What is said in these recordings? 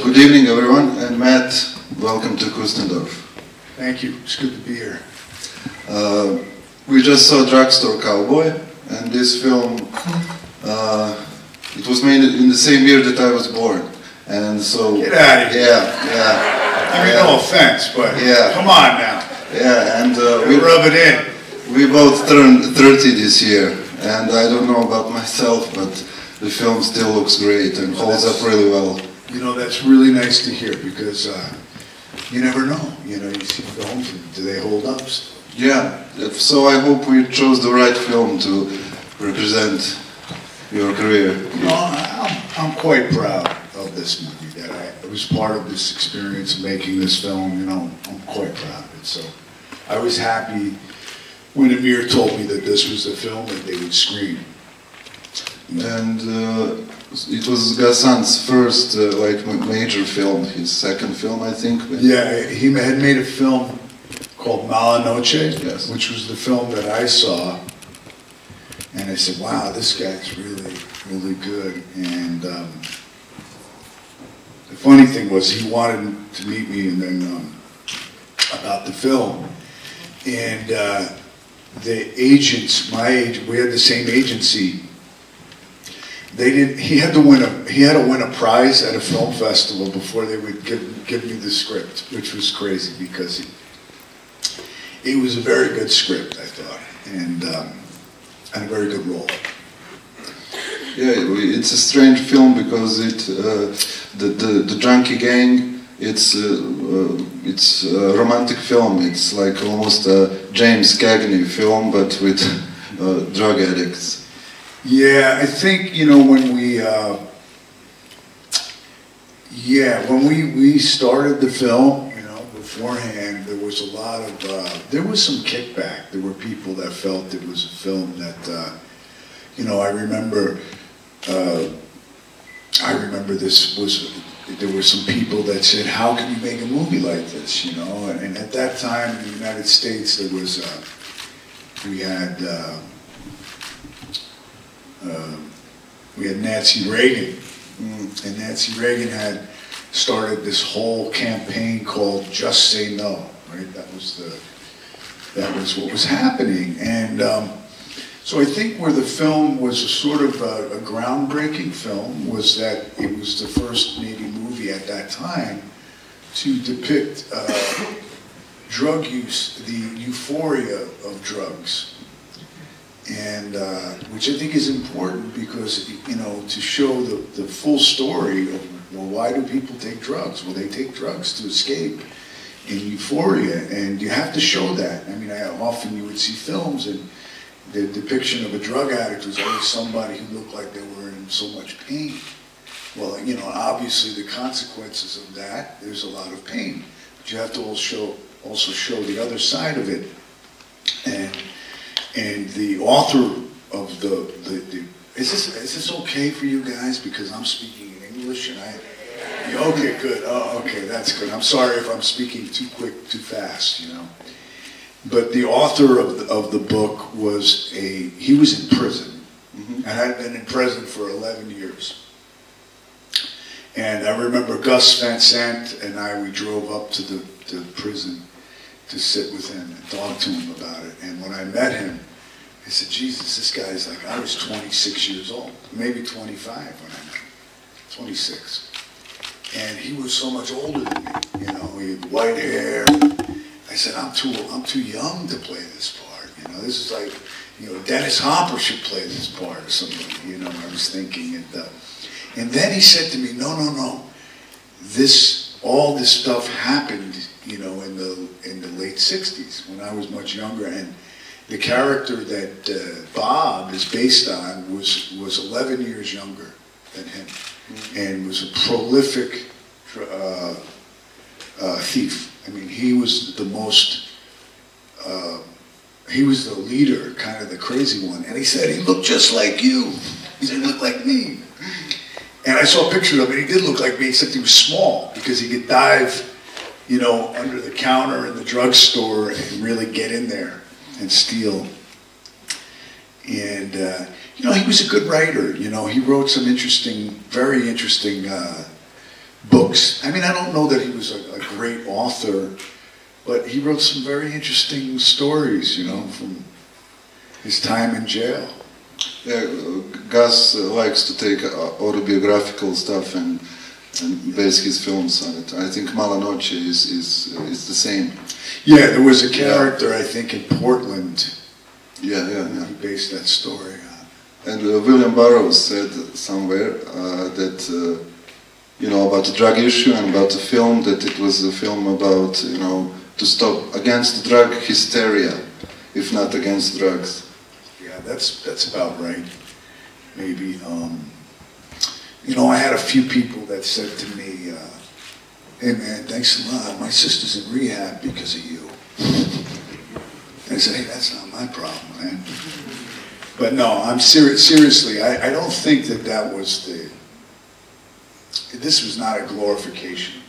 Good evening, everyone, and Matt, welcome to Kustendorf. Thank you. It's good to be here. We just saw Drugstore Cowboy, and this film, it was made in the same year that I was born, and so... Get out of here. Yeah. I mean, no offense, but come on now. Yeah, and we rub it in. We both turned 30 this year, and I don't know about myself, but the film still looks great and holds up really well. You know, that's really nice to hear, because you never know. You know, you see films, do they hold up? Yeah, so I hope we chose the right film to represent your career. No, I'm quite proud of this movie, that I was part of this experience of making this film. You know, I'm quite proud of it. So I was happy when Amir told me that this was the film that they would screen. And it was Ghassan's first major film, his second film, I think. Yeah, he had made a film called Mala Noche, yes, which was the film that I saw, and I said, wow, this guy's really, really good. And the funny thing was, he wanted to meet me and then about the film, and the agents, my agent, we had the same agency. They didn't. He had to win a prize at a film festival before they would give me the script, which was crazy because it was a very good script, I thought, and a very good role. Yeah, it's a strange film because the junkie gang. It's a romantic film. It's like almost a James Cagney film, but with drug addicts. Yeah, I think, you know, when we started the film, you know, beforehand, there was a lot of, there was some kickback. There were people that felt it was a film that, you know, I remember there were some people that said, how can you make a movie like this, you know? And at that time in the United States, there was, we had Nancy Reagan, and Nancy Reagan had started this whole campaign called "Just Say No." Right, that was what was happening, and so I think where the film was a sort of a groundbreaking film was that it was the first maybe movie at that time to depict drug use, the euphoria of drugs. And which I think is important because, you know, to show the full story of, well, why do people take drugs? Well, they take drugs to escape in euphoria, and you have to show that. I mean, often you would see films and the depiction of a drug addict was always somebody who looked like they were in so much pain. Well, you know, obviously the consequences of that, there's a lot of pain, but you have to also show the other side of it. And the author of is this okay for you guys? Because I'm speaking in English and okay, good. Oh, okay, that's good. I'm sorry if I'm speaking too quick, too fast, you know. But the author of the book was he was in prison, and I'd been in prison for 11 years. And I remember Gus Van Sant and we drove up to the prison to sit with him and talk to him about it. And when I met him, I said, Jesus, this guy's like, I was 26 years old, maybe 25 when I met him, 26. And he was so much older than me, you know, he had white hair. I said, I'm too young to play this part, you know, this is like, you know, Dennis Hopper should play this part or something, you know, I was thinking. And then he said to me, no, all this stuff happened, you know, in the late 60s when I was much younger, and the character that Bob is based on was 11 years younger than him, and was a prolific thief. I mean, he was the most, he was the leader, kind of the crazy one. And he said, he looked just like you. He said, he looked like me. And I saw a picture of him, and he did look like me, except he was small, because he could dive, you know, under the counter in the drugstore and really get in there and steal. And, you know, he was a good writer. You know, he wrote some interesting, very interesting books books. I mean, I don't know that he was a great author, but he wrote some very interesting stories, you know, from his time in jail. Yeah, Gus likes to take autobiographical stuff and base his films on it. I think Mala Noche is the same. Yeah, there was a character, I think, in Portland. Yeah. He based that story on. And William Burroughs said somewhere that, you know, about the drug issue and about the film, that it was a film about, you know, to stop against drug hysteria, if not against drugs. Yeah, that's about right. Maybe. You know, I had a few people that said to me, "Hey man, thanks a lot. My sister's in rehab because of you." I said, "Hey, that's not my problem, man." But no, I'm serious. Seriously, I don't think that was the. This was not a glorification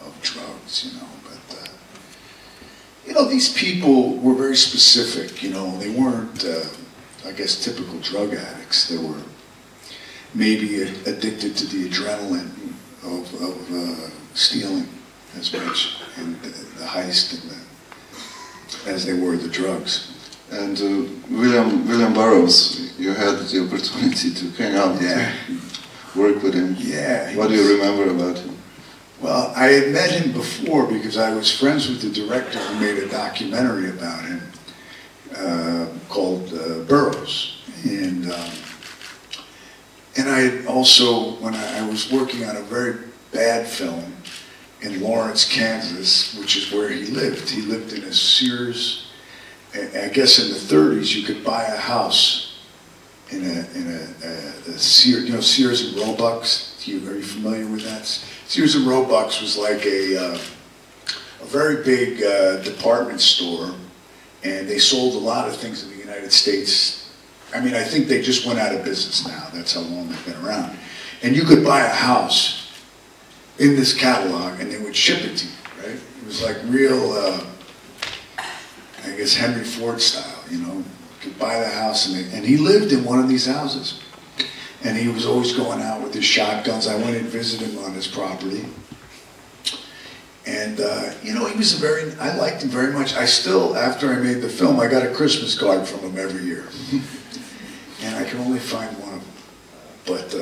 of drugs, you know. But you know, these people were very specific. You know, they weren't, I guess, typical drug addicts. They were maybe addicted to the adrenaline of stealing as much and the heist and as they were the drugs. And William Burroughs, you had the opportunity to hang out, work with him. Yeah. What do you remember about him? Well, I had met him before because I was friends with the director who made a documentary about him called Burroughs. And I had also, when I was working on a very bad film in Lawrence, Kansas, which is where he lived. He lived in a Sears, I guess in the 30s you could buy a house in a Sears, you know, Sears and Roebuck's. Are you familiar with that? Sears and Roebuck's was like a very big department store, and they sold a lot of things in the United States. I mean, I think they just went out of business now. That's how long they've been around. And you could buy a house in this catalog, and they would ship it to you, right? It was like real, I guess, Henry Ford style, you know. You could buy the house, and he lived in one of these houses. And he was always going out with his shotguns. I went and visited him on his property. And, you know, he was I liked him very much. I still, after I made the film, I got a Christmas card from him every year. And I can only find one of them. But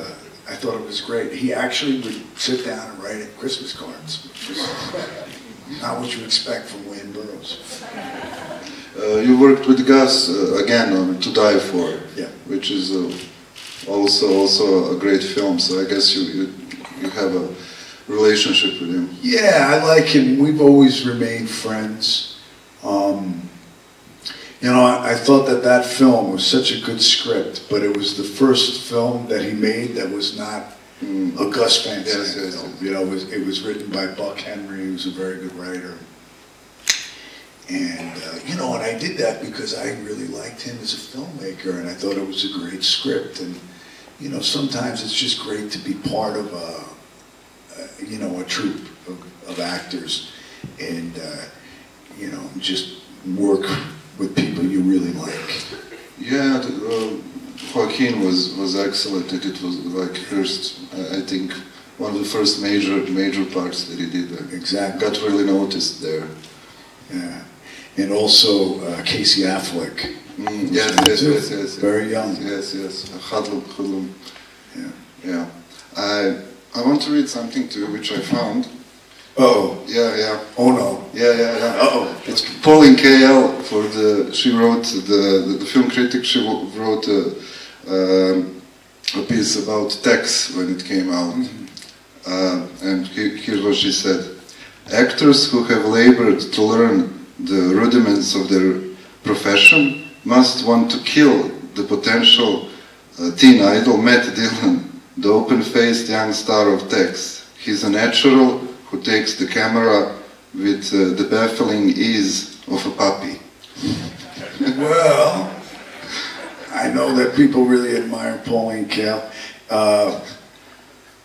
I thought it was great. He actually would sit down and write Christmas cards, which is not what you expect from William Burroughs. You worked with Gus again on To Die For, yeah, which is also a great film. So I guess you have a relationship with him. Yeah, I like him. We've always remained friends. You know, I thought that film was such a good script, but it was the first film that he made that was not a Gus Van Sant film. You know, it was written by Buck Henry, who's a very good writer. And, you know, and I did that because I really liked him as a filmmaker, and I thought it was a great script. And, you know, sometimes it's just great to be part of you know, a troupe of actors and, you know, just work with people you really like. Yeah, Joaquin was excellent. It was like first, I think, one of the first major parts that he did. Exactly. Got really noticed there. Yeah, and also Casey Affleck. Yes. Very young. Yes. Hudlum. Yeah. I want to read something to you, which I found. Oh. Yeah. Oh no. Yeah. Uh-oh. It's Pauline Kael she wrote the film critic. She wrote a piece about Tex when it came out. And here's what she said: actors who have labored to learn the rudiments of their profession must want to kill the potential teen idol Matt Dillon, the open-faced young star of Tex. He's a natural who takes the camera with the baffling ease of a puppy. Well, I know that people really admire Pauline Kael.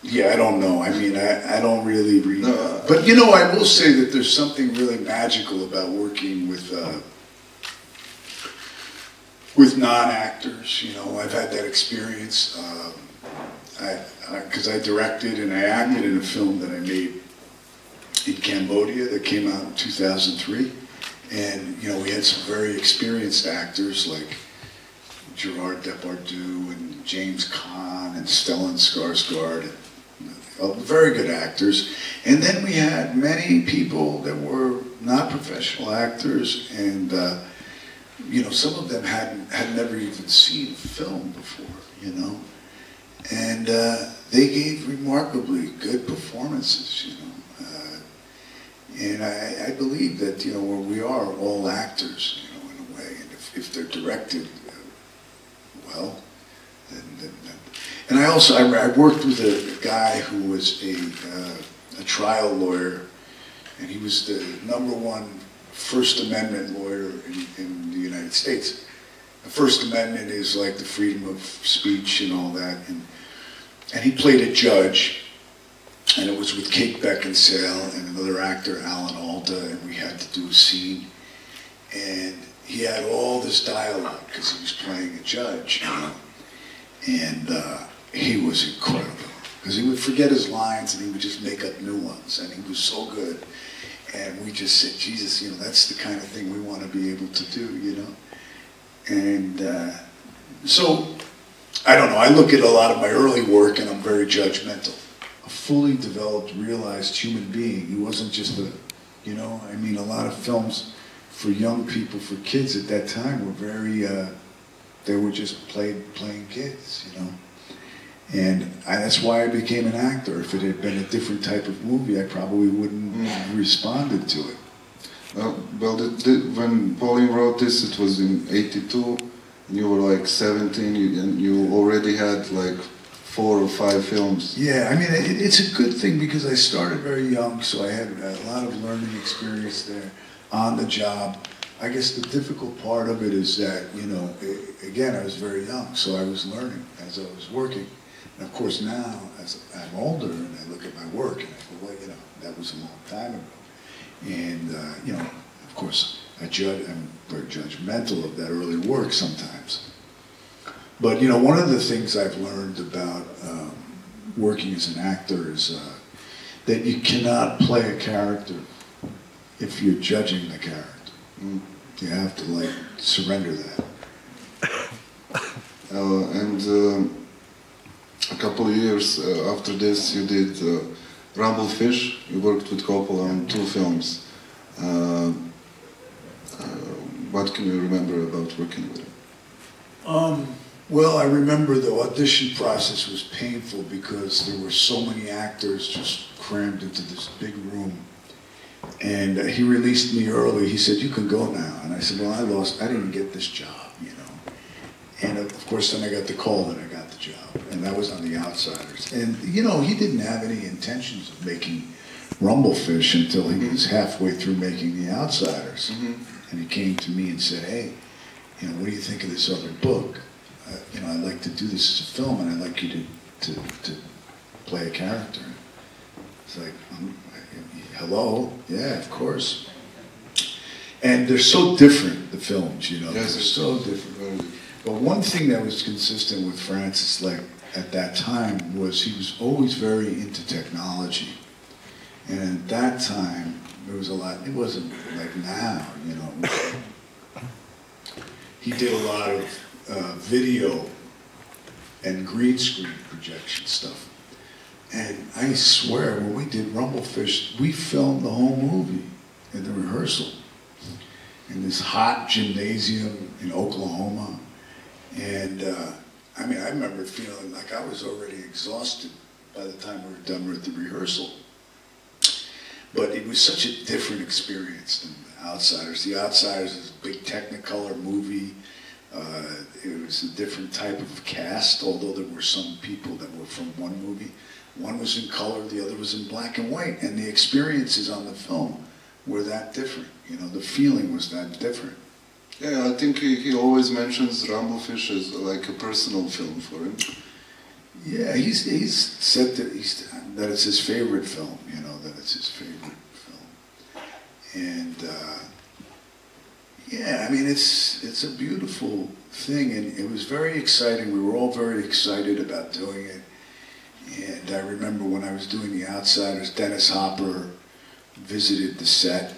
Yeah, I don't know. I mean, I don't really read. But, you know, I will say that there's something really magical about working with non-actors. You know, I've had that experience. because I directed and I acted in a film that I made in Cambodia that came out in 2003. And, you know, we had some very experienced actors like Gerard Depardieu and James Caan and Stellan Skarsgård, very good actors. And then we had many people that were not professional actors, and you know, some of them had never even seen film before, you know. And they gave remarkably good performances, you know. And I believe that, you know, we are all actors, you know, in a way. And if they're directed well, then. And I worked with a guy who was a trial lawyer, and he was the #1 First Amendment lawyer in the United States. The First Amendment is like the freedom of speech and all that. And he played a judge, and it was with Kate Beckinsale and another actor, Alan Alda, and we had to do a scene. And he had all this dialogue because he was playing a judge, you know. And he was incredible because he would forget his lines and he would just make up new ones, and he was so good. And we just said, Jesus, you know, that's the kind of thing we want to be able to do, you know. And so, I don't know, I look at a lot of my early work and I'm very judgmental. A fully developed, realized human being. He wasn't just a, you know, I mean, a lot of films for young people, for kids at that time were very, they were just playing kids, you know. And that's why I became an actor. If it had been a different type of movie, I probably wouldn't have responded to it. Well, when Pauline wrote this, it was in '82, and you were like 17, and you already had like 4 or 5 films. Yeah, I mean, it's a good thing because I started very young, so I had a lot of learning experience there on the job. I guess the difficult part of it is that, you know, again, I was very young, so I was learning as I was working. And of course now, as I'm older and I look at my work and I go, well, you know, that was a long time ago. And, you know, of course, I'm very judgmental of that early work sometimes. But, you know, one of the things I've learned about working as an actor is that you cannot play a character if you're judging the character. You have to, like, surrender that. And a couple of years after this, you did Rumblefish. You worked with Coppola on 2 films. What can you remember about working with him? Well, I remember the audition process was painful because there were so many actors just crammed into this big room. And he released me early. He said, "You can go now." And I said, "Well, I didn't get this job, you know." And of course, then I got the call that I got the job. And that was on The Outsiders. And, you know, he didn't have any intentions of making Rumblefish until he was halfway through making The Outsiders. And he came to me and said, "Hey, you know, what do you think of this other book? You know, I'd like to do this as a film, and I'd like you to play a character." It's like, hello? Yeah, of course. And they're so different, the films, you know. Yes, they're so different. But one thing that was consistent with Francis, like, at that time, was he was always very into technology. And at that time, there was a lot, it wasn't like now, you know. He did a lot of video and green screen projection stuff. And I swear, when we did Rumblefish, we filmed the whole movie in the rehearsal in this hot gymnasium in Oklahoma. And I mean, I remember feeling like I was already exhausted by the time we were done with the rehearsal. But it was such a different experience than The Outsiders. The Outsiders is a big Technicolor movie. It was a different type of cast, although there were some people that were from one movie. One was in color, the other was in black and white, and the experiences on the film were that different. You know, the feeling was that different. Yeah, I think he always mentions Rumblefish as like a personal film for him. Yeah, he's said that it's his favorite film, you know, that it's his favorite film. And yeah, I mean, it's a beautiful thing, and it was very exciting. We were all very excited about doing it. And I remember when I was doing The Outsiders, Dennis Hopper visited the set,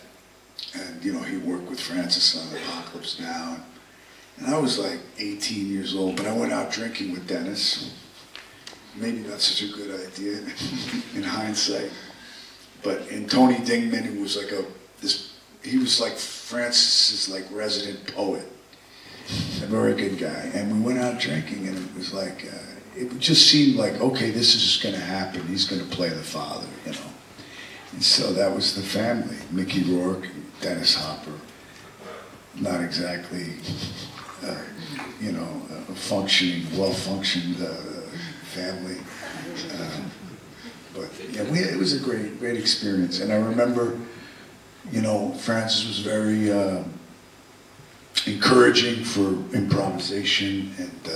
and you know, he worked with Francis on Apocalypse Now. And I was like 18 years old, but I went out drinking with Dennis. Maybe not such a good idea in hindsight. And Tony Dingman, who was like he was like Francis's like resident poet, a very good guy. And we went out drinking, and it was like, it just seemed like, okay, this is just gonna happen. He's gonna play the father, you know. And so that was the family, Mickey Rourke, Dennis Hopper. Not exactly, you know, a functioning, well-functioned family. But yeah, it was a great experience. And I remember, you know, Francis was very encouraging for improvisation, and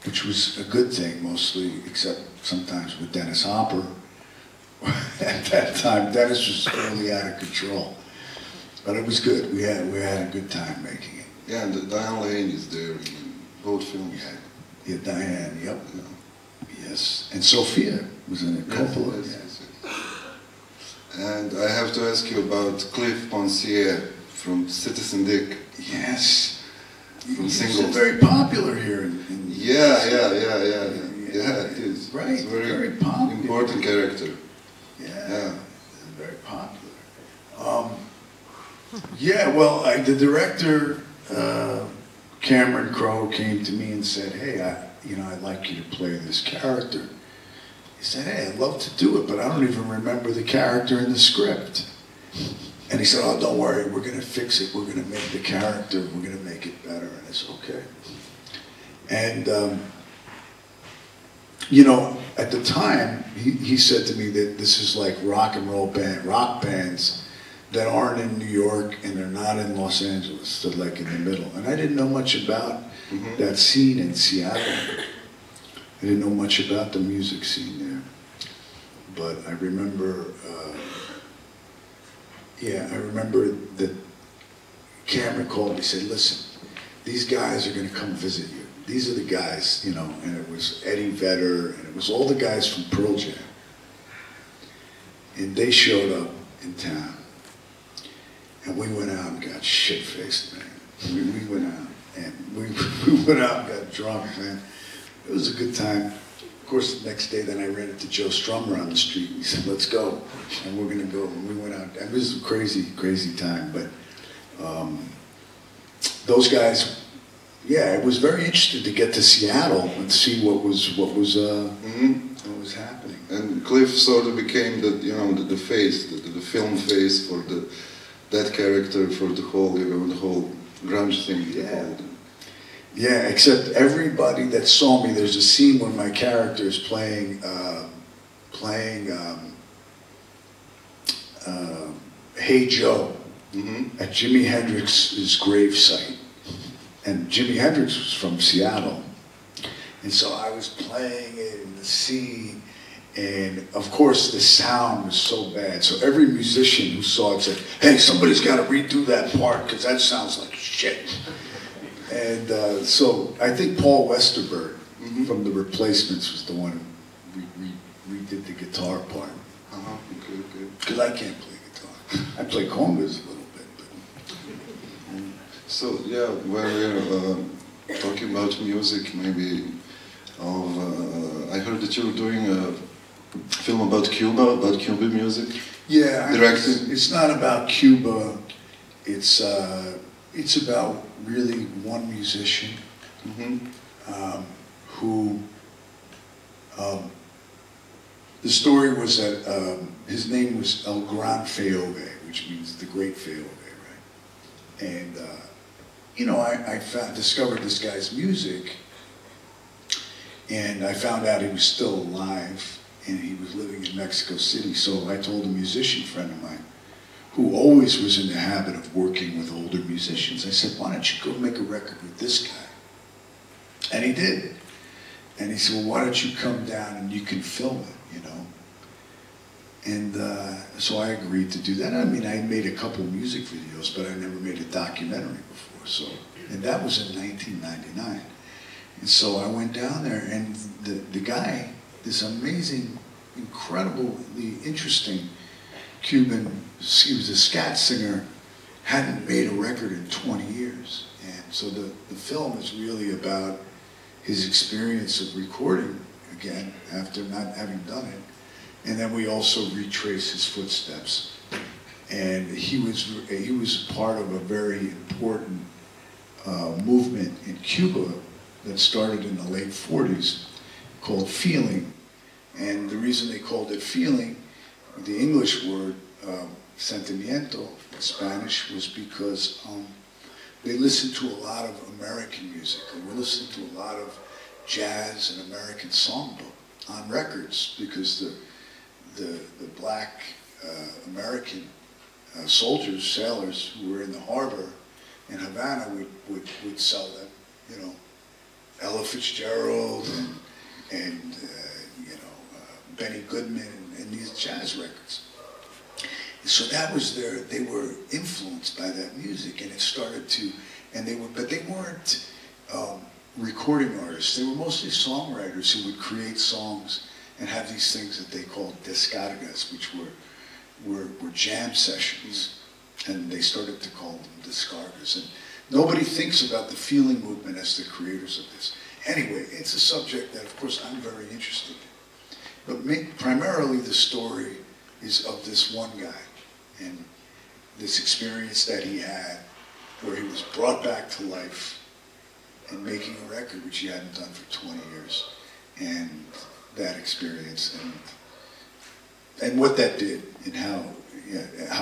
which was a good thing mostly, except sometimes with Dennis Hopper. At that time, Dennis was totally out of control. But it was good. We had a good time making it. Yeah, and Diane Lane is there in both films. Yeah, Diane, yep. Yeah. Yes. And Sophia was in it. Coppola. Yes. And I have to ask you about Cliff Ponsier from Citizen Dick. Yes. From He's Singles. very popular here. Yeah, it is. Right, it's a very popular. important character. Yeah. Very popular. Yeah, well, the director, Cameron Crowe, came to me and said, hey, I'd like you to play this character. He said, hey, I'd love to do it, but I don't even remember the character in the script. And he said, oh, don't worry, we're going to fix it. We're going to make the character, we're going to make it better, and it's okay. And, you know, at the time, he said to me that this is like rock bands that aren't in New York and they're not in Los Angeles. They're like in the middle. And I didn't know much about that scene in Seattle. I didn't know much about the music scene there. But I remember, I remember that Cameron called me and said, listen, these guys are going to come visit you. These are the guys, you know, and it was Eddie Vedder, and it was all the guys from Pearl Jam. And they showed up in town. And we went out and got shit-faced, man. We went out, and we went out and got drunk, man. It was a good time. Of course, the next day, then I ran into Joe Strummer on the street, and he said, let's go. And we're gonna go. And we went out. And it was a crazy time. But those guys, yeah, it was very interesting to get to Seattle and see what was happening. And Cliff sort of became the face, the film face for that character, for the whole grunge thing. Yeah. Yeah, except everybody that saw me, there's a scene when my character is playing Hey Joe at Jimi Hendrix's gravesite. And Jimi Hendrix was from Seattle. And so I was playing it in the scene, and of course the sound was so bad. So every musician who saw it said, hey, somebody's got to redo that part because that sounds like shit. And so I think Paul Westerberg from The Replacements was the one who redid the guitar part. Okay. Because I can't play guitar. I play congas a little bit. But. So yeah, when we're talking about music, maybe I heard that you were doing a film about Cuban music. Yeah, directed. It's not about Cuba. It's about really one musician who. The story was that his name was El Gran Feove, which means the Great Feove, right? And you know, I discovered this guy's music, and I found out he was still alive, and he was living in Mexico City. So I told a musician friend of mine, who always was in the habit of working with older musicians, I said, why don't you go make a record with this guy? And he did. And he said, well, why don't you come down and you can film it, you know? And so I agreed to do that. I mean, I made a couple music videos, but I never made a documentary before. So, and that was in 1999. And so I went down there, and the guy this amazing, incredibly interesting Cuban, he was a scat singer, hadn't made a record in 20 years. And so the film is really about his experience of recording again after not having done it. And then we also retrace his footsteps. And he was part of a very important movement in Cuba that started in the late 40s called feeling. And the reason they called it feeling, the English word sentimiento in Spanish, was because they listened to a lot of American music. They listened to a lot of jazz and American songbook on records, because the black American soldiers, sailors who were in the harbor in Havana would sell them, you know, Ella Fitzgerald and Benny Goodman and these jazz records. So that was they were influenced by that music, and it started to, but they weren't recording artists. They were mostly songwriters who would create songs and have these things that they called descargas, which were jam sessions, and they started to call them descargas. And nobody thinks about the feeling movement as the creators of this. Anyway, it's a subject that, of course, I'm very interested in. But primarily the story is of this one guy and this experience that he had where he was brought back to life and making a record which he hadn't done for 20 years. And that experience and what that did and how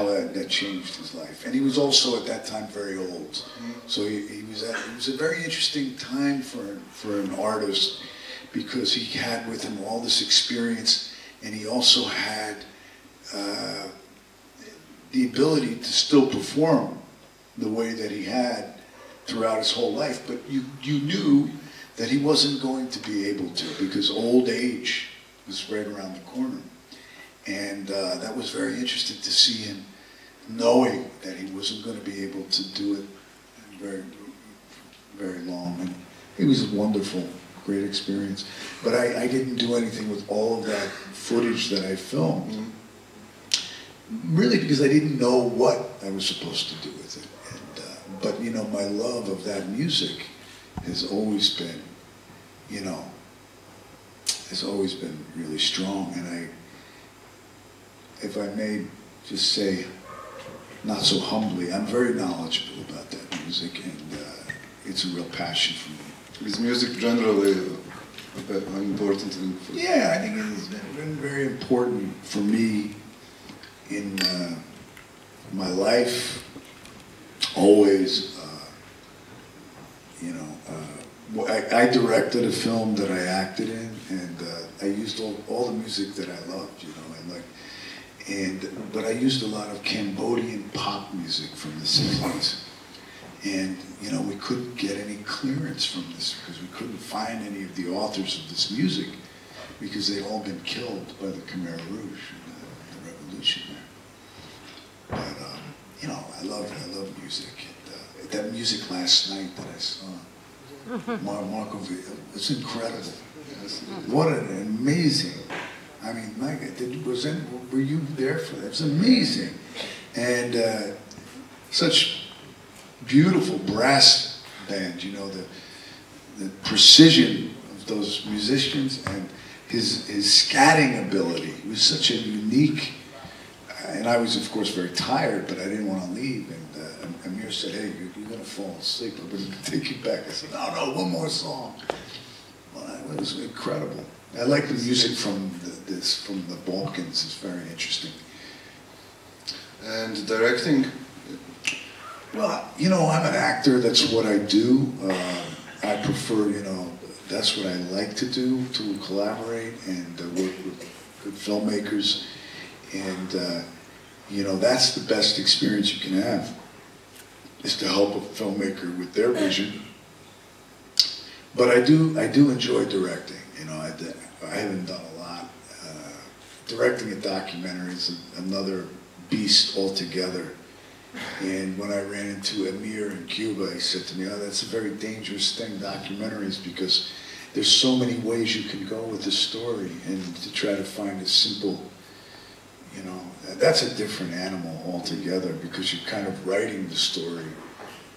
that changed his life. And he was also at that time very old. So it was a very interesting time for an artist, because he had with him all this experience, and he also had the ability to still perform the way that he had throughout his whole life. But you knew that he wasn't going to be able to, because old age was right around the corner. And that was very interesting to see him knowing that he wasn't going to be able to do it very, very long. And it was a wonderful, great experience. But I didn't do anything with all of that footage that I filmed, really because I didn't know what I was supposed to do with it. And, but you know, my love of that music has always been, has always been really strong. And if I may just say, not so humbly, I'm very knowledgeable about that music, and it's a real passion for me. Is music generally an important thing for you? Yeah, I think it has been very important for me in my life, always. I directed a film that I acted in, and I used all the music that I loved, but I used a lot of Cambodian pop music from the 60s. And, we couldn't get any clearance from this because we couldn't find any of the authors of this music because they'd all been killed by the Khmer Rouge in the revolution there. But, I love music. And, that music last night that I saw, Marco, it's incredible. What an amazing, I mean, were you there for that? It's amazing. And such beautiful brass band, the precision of those musicians and his scatting ability. It was such a unique, and I was of course very tired, but I didn't want to leave. And Amir said, "Hey, you're going to fall asleep. I'm going to take you back." I said, "No, one more song." Well, it was incredible. I like the music from the Balkans. It's very interesting. And directing? Well, I'm an actor. That's what I do. I prefer, that's what I like to do, to collaborate and work with good filmmakers. And, that's the best experience you can have, is to help a filmmaker with their vision. But I do enjoy directing. I haven't done a lot. Directing a documentary is another beast altogether. And when I ran into Amir in Cuba, he said to me, "Oh, that's a very dangerous thing, documentaries, because there's so many ways you can go with the story, and to try to find a simple, you know, that's a different animal altogether, because you're kind of writing the story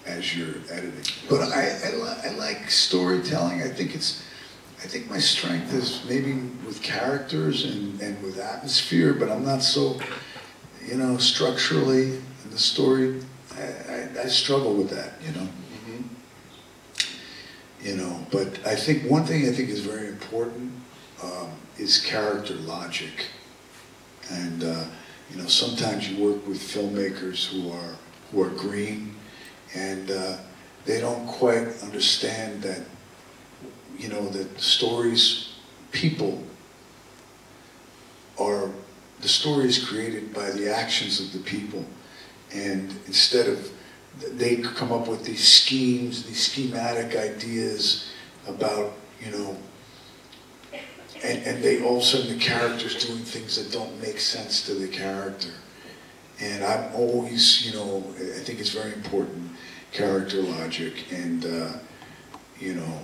as you're editing. But I like storytelling. I think my strength is maybe with characters and with atmosphere, but I'm not so, you know, structurally in the story. I struggle with that, you know. You know, but I think one thing I think is very important is character logic. And you know, sometimes you work with filmmakers who are green, and they don't quite understand that, you know, that the story is created by the actions of the people, and instead of, they come up with these schemes, these schematic ideas about, you know, and they all of a sudden the character's doing things that don't make sense to the character. And I'm always, you know, I think it's very important, character logic, and you know,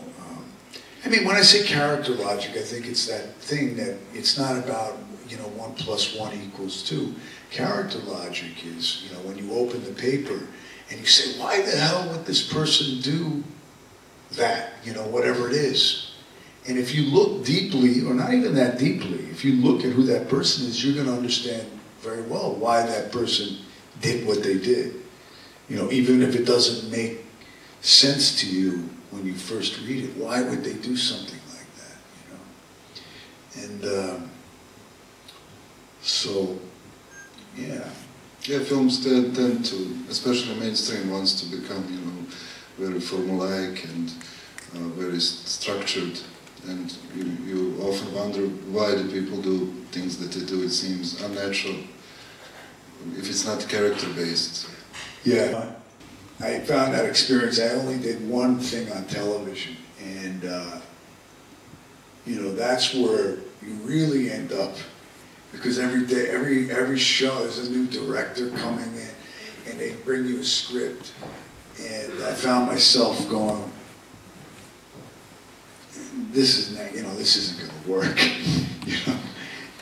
I mean, when I say character logic, I think it's that thing that it's not about, you know, 1 + 1 = 2. Character logic is, you know, when you open the paper and you say, why the hell would this person do that, you know, whatever it is. And if you look deeply, or not even that deeply, if you look at who that person is, you're going to understand very well why that person did what they did. You know, even if it doesn't make sense to you when you first read it, why would they do something like that, you know? And so, yeah. Yeah, films tend to, especially mainstream ones, to become, you know, very formulaic and very structured, and you often wonder why do people do things that they do. It seems unnatural if it's not character-based. Yeah, I found that experience. I only did one thing on television, and you know, that's where you really end up. Because every day, every show, there's a new director coming in, and they bring you a script. And I found myself going, this isn't going to work, you know.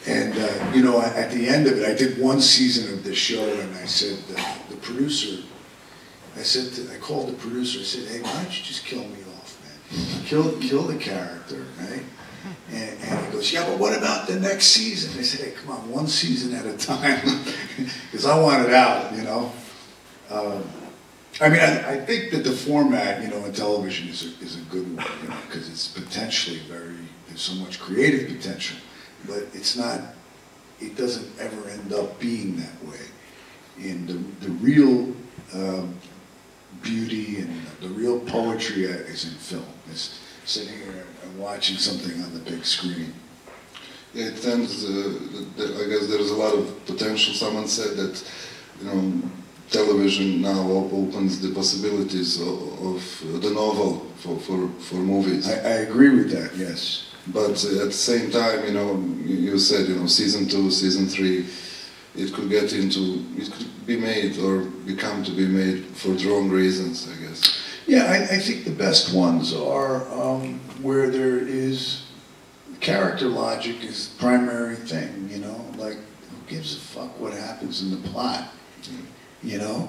And you know, at the end of it, I did one season of the show, and I said, the producer, I called the producer. I said, hey, why don't you just kill me off, man? Kill the character, right? And he goes, yeah, but what about the next season? I said, hey, come on, one season at a time, because I want it out, you know. I mean, I think that the format, you know, in television is a good one, you know, because it's potentially there's so much creative potential, but it's not, it doesn't ever end up being that way. And the real beauty and the real poetry is in film. It's sitting here and watching something on the big screen. Yeah, it tends, I guess there's a lot of potential. Someone said that, you know, television now opens the possibilities of the novel for movies. I agree with that, yes. But at the same time, you know, you said, you know, season 2, season 3, it could be made or become to be made for the wrong reasons, I guess. Yeah, I think the best ones are where there is character logic is the primary thing, you know, like who gives a fuck what happens in the plot, you know?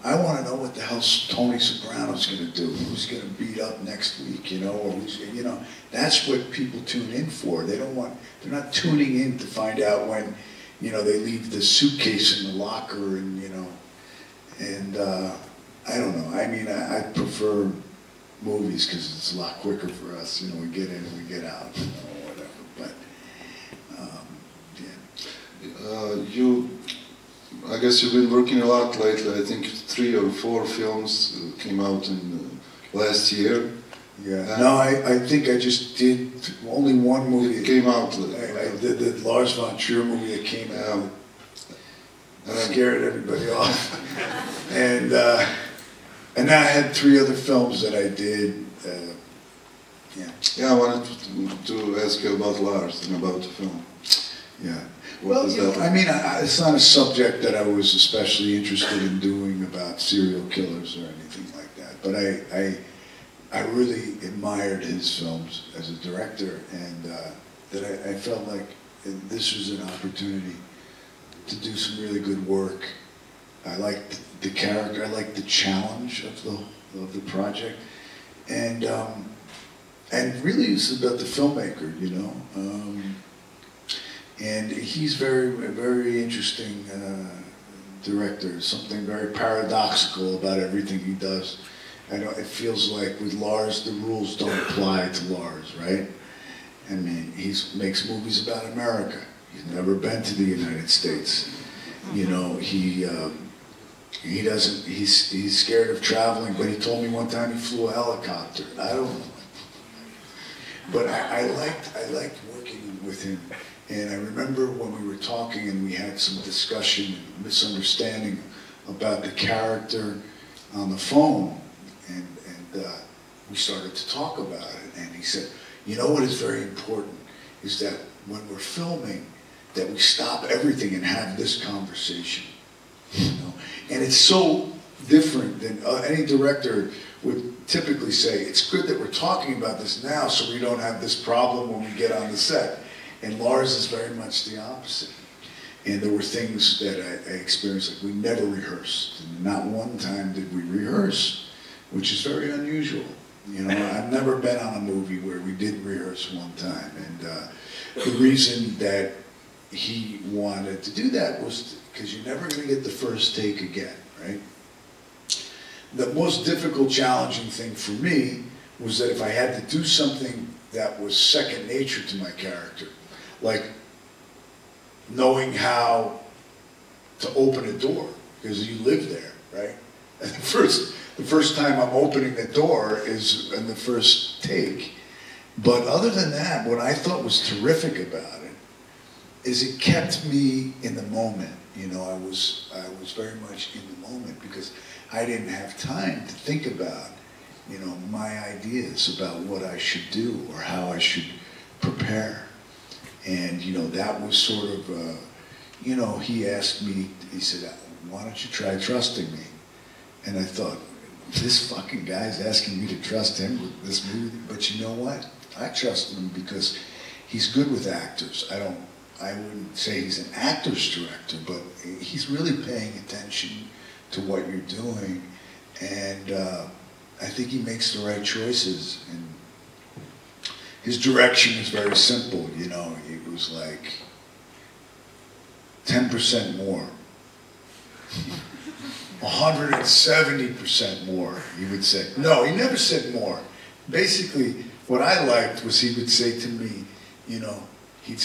I want to know what the hell Tony Soprano's going to do, who's going to beat up next week, you know, or who's, you know, that's what people tune in for. They're not tuning in to find out when, you know, they leave the suitcase in the locker and, you know, and I don't know. I mean, I prefer movies because it's a lot quicker for us. You know, we get in and we get out, you know, or whatever. But yeah. I guess you've been working a lot lately. I think 3 or 4 films came out in last year. Yeah. No, I think I just did only one movie. It came out. I did the Lars von Trier movie that came out. And scared everybody off. And then I had 3 other films that I did. Yeah. Yeah, I wanted to ask you about Lars and about the film. Yeah. What well, you know, I mean, it's not a subject that I was especially interested in doing about serial killers or anything like that. But I really admired his films as a director, and that I felt like this was an opportunity to do some really good work. I liked the character, I liked the challenge of the project, and really it's about the filmmaker, you know. And he's very interesting director. Something very paradoxical about everything he does. I know it feels like with Lars, the rules don't apply to Lars, right? I mean, he makes movies about America. He's never been to the United States. You know, he doesn't. He's scared of traveling. But he told me one time he flew a helicopter. I don't know. But I liked working with him. And I remember when we were talking and we had some discussion and misunderstanding about the character on the phone, and we started to talk about it. And he said, you know what is very important is that when we're filming, that we stop everything and have this conversation. You know? And it's so different than any director would typically say, it's good that we're talking about this now so we don't have this problem when we get on the set. And Lars is very much the opposite. And there were things that I experienced, like we never rehearsed. And not one time did we rehearse, which is very unusual. You know, I've never been on a movie where we didn't rehearse one time. And the reason that he wanted to do that was because you're never going to get the first take again, right? The most difficult, challenging thing for me was that if I had to do something that was second nature to my character, like knowing how to open a door, because you live there, right? And the first time I'm opening the door is in the first take. But other than that, what I thought was terrific about it is it kept me in the moment. You know, I was very much in the moment because I didn't have time to think about, you know, my ideas about what I should do or how I should prepare. And, you know, that was sort of, you know, he asked me, he said, why don't you try trusting me? And I thought, this fucking guy's asking me to trust him with this movie. But you know what? I trust him because he's good with actors. I wouldn't say he's an actor's director, but he's really paying attention to what you're doing. And I think he makes the right choices. And his direction is very simple, you know. It was like 10% more, 170% more, he would say. No, he never said more. Basically, what I liked was he would say to me, you know, he'd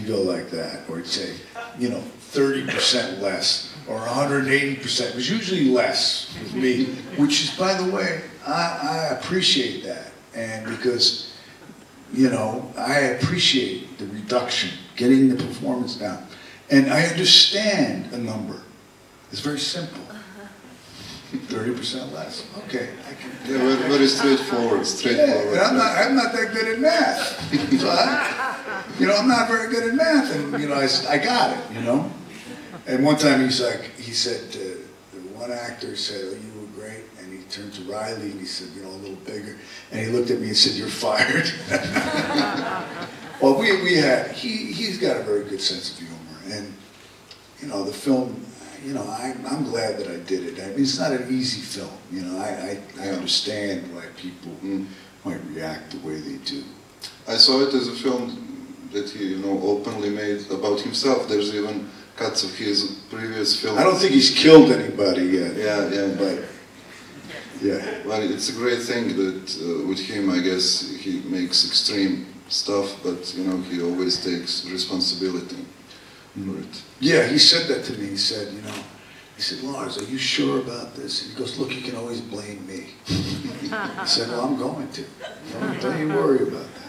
go like that, or he'd say, you know, 30% less, or 180%. It was usually less with me, which is, by the way, I appreciate that. And because, you know, I appreciate the reduction, getting the performance down. And I understand a number. It's very simple. 30% less. Okay, I can. Yeah, very straightforward. Yeah, I'm not that good at math. So you know, I'm not very good at math, and you know, I got it. You know. And one time he said, the one actor said, "Oh, you were great," and he turned to Riley and he said, you know, a little bigger, and he looked at me and said, "You're fired." Well, he's got a very good sense of humor, and you know, the film. You know, I'm glad that I did it. I mean, it's not an easy film. You know, I understand why people might react the way they do. I saw it as a film that he, you know, openly made about himself. There's even cuts of his previous films. I don't think he's killed anybody yet. Yeah. But yeah. Well, it's a great thing that with him, I guess, he makes extreme stuff, but you know, he always takes responsibility. Yeah, he said that to me. He said, you know, he said, "Lars, are you sure about this?" And he goes, "Look, you can always blame me." I said, "Well, I'm going to. Don't you worry about that."